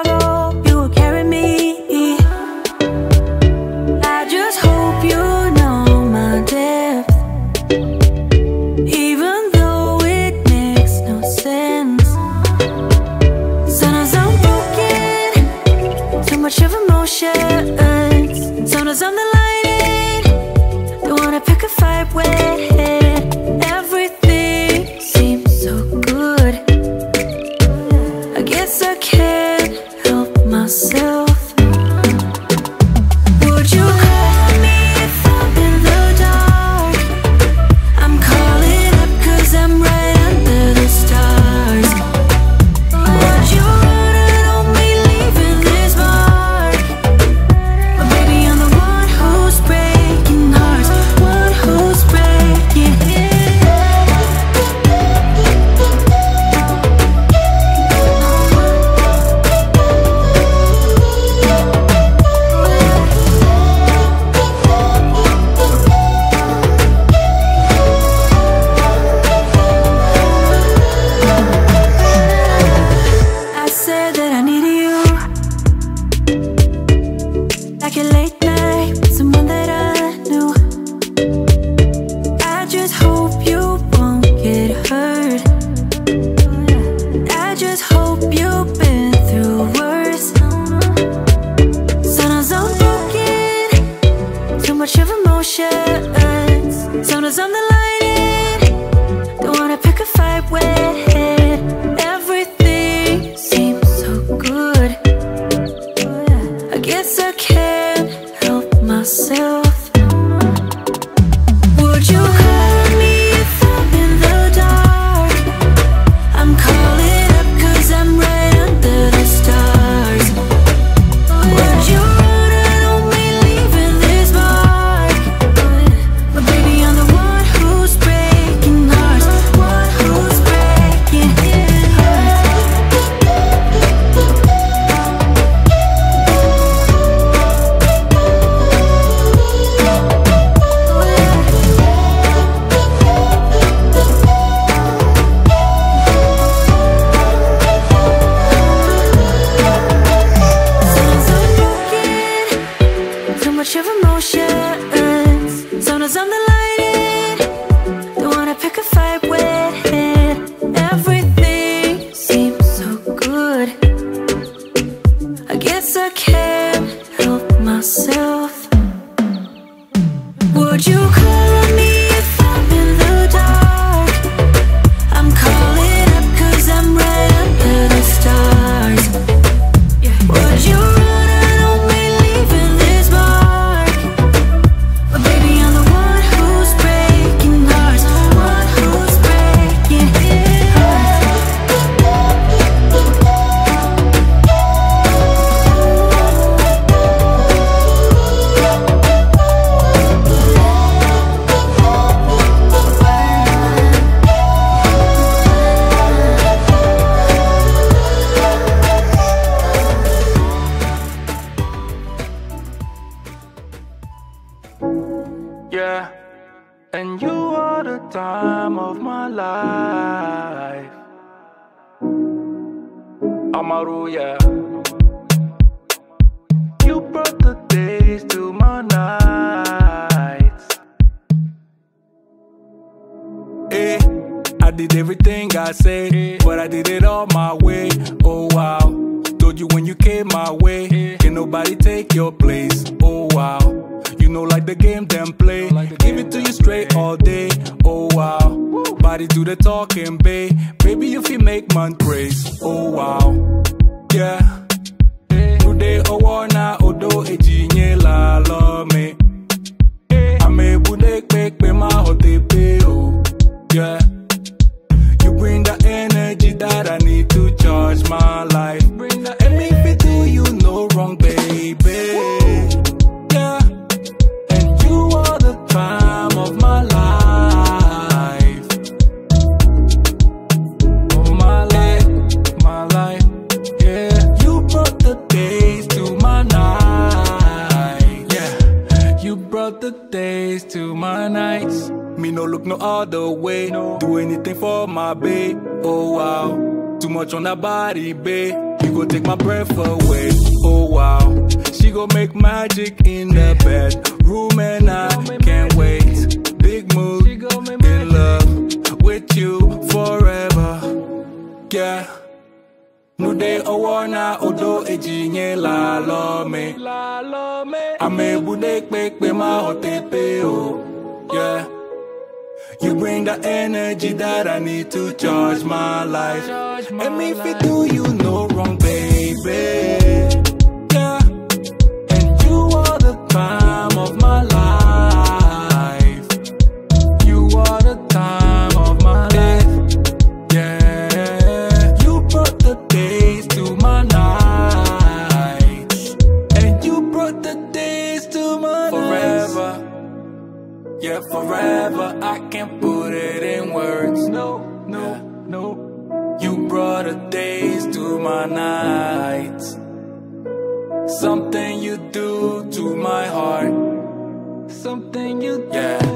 cargo, you will carry me. I just hope you know my depth, even though it makes no sense. Sometimes I'm broken, too much of emotions. Sometimes I'm the lightning, don't wanna pick a fight with. Everything seems so good, I guess I can't help myself. Would you call me if I'm in the dark? I'm calling up 'cause I'm right under the stars. Would you run on me leaving this mark? But baby, I'm the one who's breaking hearts, one who's breaking. I said that I needed you, like a late night with someone that I knew. I just hope you won't get hurt. I just hope you've been through worse. Sometimes I'm broken, too much of emotions. Sometimes I'm the lightning, don't wanna pick a fight with. Everything seems so good, I guess I can't help myself. Would you call me if I'm in the dark? I'm calling up 'cause I'm right under the stars. Would you run on me leaving this mark? But baby, I'm the one who's breaking hearts, one who's breaking hearts. Sometimes I'm broken, too much of emotions. Sometimes I'm the lightning, don't wanna pick a fight with. Everything seems so good, I guess I can't help myself. Would you call me if I'm in the dark? I'm calling up 'cause I'm right under the stars. Would you run on me leaving this mark? But baby, I'm the one who's breaking hearts, one who's breaking hearts. Yeah, and you are the time of my life. Amaru, yeah. You brought the days to my nights. Eh, I did everything I said, but I did it all my way. Oh wow, told you when you came my way, can nobody take your place. Oh wow, you know like the game them play, give it to you straight all day. Oh wow, body do the talking, babe. Baby, if you make man praise. Oh wow, yeah. Today owana odo ejinye la love me. Ame budek make me my hotepe. Oh yeah, you bring the energy that I need to charge my life. Bring the and if it do you no wrong, baby. Yeah, and you are the time of my life. Oh my life, yeah. You brought the days to my night. Yeah, you brought the days to my nights. Me no look no other way, do anything for my babe. Oh wow, too much on that body, babe. You go take my breath away. Oh wow, she go make magic in the bedroom and I can't wait. Big mood, in love with you forever. Yeah. No day awana odo ejinye la lo me. Ame budek make me ma hotepe oh. Yeah. You bring the energy that I need to charge my life. And if it do you no wrong, baby. Yeah. And you are the time of my life. You are the time of my life. Yeah. You brought the days to my nights. And you brought the days to my forever. Nights. Yeah, forever, I can't put it in words. No. You brought the days to my nights. Something you do to my heart. Something you do. Yeah.